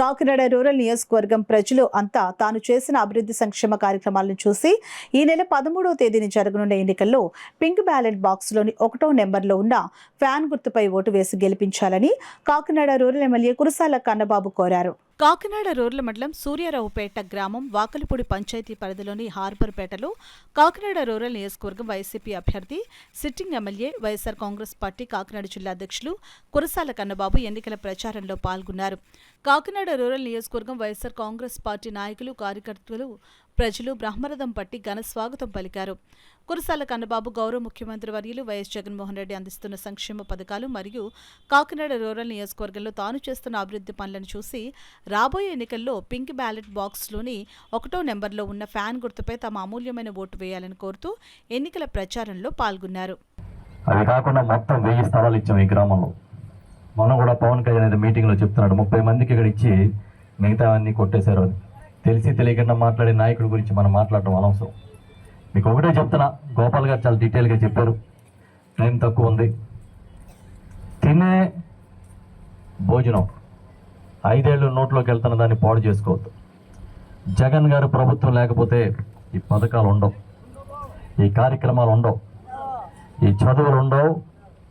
Kakinada rural నియోజకవర్గం ప్రజలు అంతా తాను చేసిన అభివృద్ధి సంక్షేమ కార్యక్రమాలను చూసి ఈ నెల 13వ తేదీని జరగనున్న ఎన్నికల్లో పింక్ బ్యాలెట్ బాక్స్లోని 1వ నెంబర్లో ఉన్న ఫ్యాన్ గుర్తుపై ఓటు వేసి గెలిపించాలని కాకినాడ రూరల్ ఎమ్మెల్యే కురసాల కన్నబాబు కోరారు. కాకినాడ రూరల్ మండలం సూర్యారావుపేట గ్రామం వాకలపూడి పంచాయతీ పరిధిలోని హార్బర్పేటలో కాకినాడ రూరల్ నియోజకవర్గం వైసీపీ అభ్యర్థి sitting MLA YSR Congress party Kakinada జిల్లా అధ్యక్షులు కురసాల కన్నబాబు ఎన్నికల ప్రచారంలో పాల్గొన్నారు. కాకినాడ రూరల్ నియోజకవర్గం వైఎస్ఆర్ కాంగ్రెస్ పార్టీ నాయకులు, కార్యకర్తలు, ప్రజలు బ్రహ్మరథం పట్టి ఘన స్వాగతం పలికారు. కురసాల కన్నబాబు గౌరవ ముఖ్యమంత్రి వర్యులు వైఎస్ జగన్మోహన్ రెడ్డి అందిస్తున్న సంక్షేమ పథకాలు మరియు కాకినాడ రూరల్ నియోజకవర్గంలో తాను చేస్తున్న అభివృద్ధి పనులను చూసి రాబోయే ఎన్నికల్లో పింక్ బ్యాలెట్ బాక్స్లోని 1వ నెంబర్లో ఉన్న ఫ్యాన్ గుర్తుపై తమ అమూల్యమైన ఓటు వేయాలని కోరుతూ ఎన్నికల ప్రచారంలో పాల్గొన్నారు. అది కాకుండా మొత్తం 1000 స్థలాలు ఇచ్చాం ఈ గ్రామంలో. మనం కూడా పవన్ కళ్యాణ్ అనేది మీటింగ్లో చెప్తున్నాడు, 30 మందికి ఇక్కడ ఇచ్చి మిగతా అన్ని కొట్టేశారు. తెలిసి తెలియకుండా మాట్లాడే నాయకుడి గురించి మనం మాట్లాడటం అనవసరం. మీకు ఒకటే చెప్తున్నా, గోపాల్ గారు చాలా డీటెయిల్గా చెప్పారు, టైం తక్కువ ఉంది. తినే భోజనం 5 ఏళ్ళు నోట్లోకి వెళ్తున్న దాన్ని పాడు చేసుకోవద్దు. జగన్ గారు ప్రభుత్వం లేకపోతే ఈ పథకాలు ఉండవు, ఈ కార్యక్రమాలు ఉండవు, ఈ చదువులు ఉండవు,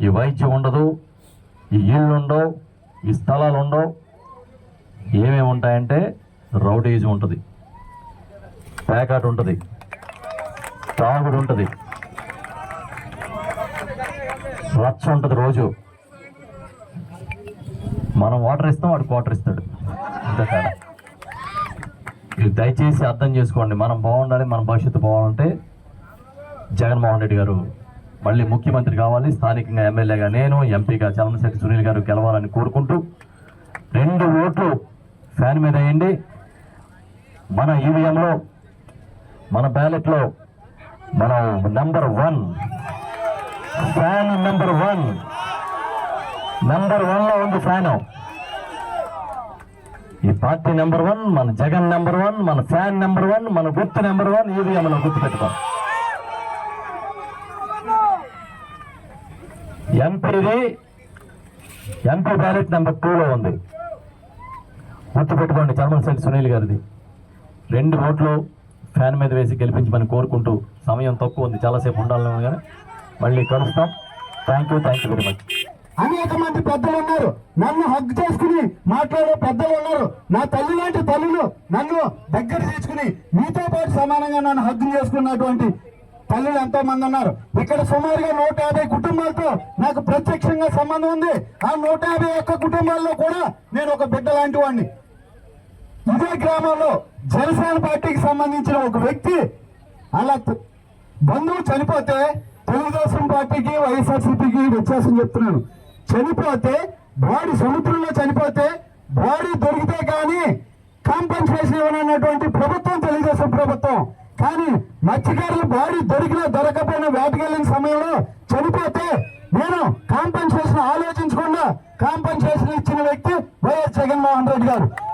ఈ వైద్యం ఉండదు, ఈ ఇళ్ళు ఉండవు, ఈ స్థలాలు ఉండవు. ఏమేమి ఉంటాయంటే రౌడీజం ఉంటుంది, ప్యాకాట్ ఉంటుంది, తాగుడు ఉంటుంది, రచ్చ ఉంటుంది. రోజు మనం వాటర్ ఇస్తాం, వాడు క్వార్టర్ ఇస్తాడు. ఇంత తేడా. ఇది దయచేసి అర్థం చేసుకోండి. మనం బాగుండాలి, మన భవిష్యత్తు బాగుంటే జగన్మోహన్ రెడ్డి గారు మళ్ళీ ముఖ్యమంత్రి కావాలి, స్థానికంగా ఎమ్మెల్యేగా నేను, ఎంపీగా చలమశెట్టి సునీల్ గారు గెలవాలని కోరుకుంటూ 2 ఓట్లు ఫ్యాన్ మీద వేయండి. మన ఈవీఎంలో, మన బ్యాలెట్లో మనం నెంబర్ 1 ఫ్యాన్, నెంబర్ 1లో ఉంది ఫ్యాన్. ఈ పార్టీ నెంబర్ 1, మన జగన్ నెంబర్ 1, మన ఫ్యాన్ నెంబర్ 1, మన గుర్తు నెంబర్ 1 ఈవీఎంలో గుర్తుపెట్టుకోండి. ఎంపీ బ్యాలెట్ నెంబర్ 2లో ఉంది, గుర్తుపెట్టుకోండి. చలమశెట్టి సునీల్ గారిది. 2 ఓట్లు ఫ్యాన్ మీద వేసి గెలిపించమని కోరుకుంటూ, సమయం తక్కువ ఉంది, చాలాసేపు ఉండాలని కానీ మళ్ళీ కలుస్తాం. Thank you very much. అనేక మంది పెద్దలు ఉన్నారు, నన్ను హగ్ చేసుకుని మాట్లాడే పెద్దలు ఉన్నారు. నా తల్లి లాంటి తల్లులు నన్ను దగ్గర తీసుకుని మీతో పాటు సమానంగా నన్ను హగ్ చేసుకున్నటువంటి తల్లులు ఎంతో మంది ఉన్నారు. ఇక్కడ సుమారుగా 150 కుటుంబాలతో నాకు ప్రత్యక్షంగా సంబంధం ఉంది. ఆ 151 కుటుంబాల్లో కూడా నేను ఒక బిడ్డ లాంటి వాడిని. ఇదే గ్రామంలో జనసేన పార్టీకి సంబంధించిన ఒక వ్యక్తి అలా బంధువు చనిపోతే, తెలుగుదేశం పార్టీకి వైఎస్ఆర్సీపీకి వ్యత్యాసం చెప్తున్నాను, చనిపోతే బాడీ సముద్రంలో చనిపోతే బాడీ దొరికితే కానీ కాంపెన్సేషన్ ఇవ్వనన్నటువంటి ప్రభుత్వం తెలుగుదేశం ప్రభుత్వం. కానీ మత్స్యకారులు బాడీ దొరికినా దొరకపోయినా వేటకెళ్ళిన సమయంలో చనిపోతే నేను కాంపెన్సేషన్ ఆలోచించకుండా కాంపెన్సేషన్ ఇచ్చిన వ్యక్తి వైఎస్ జగన్మోహన్ రెడ్డి గారు.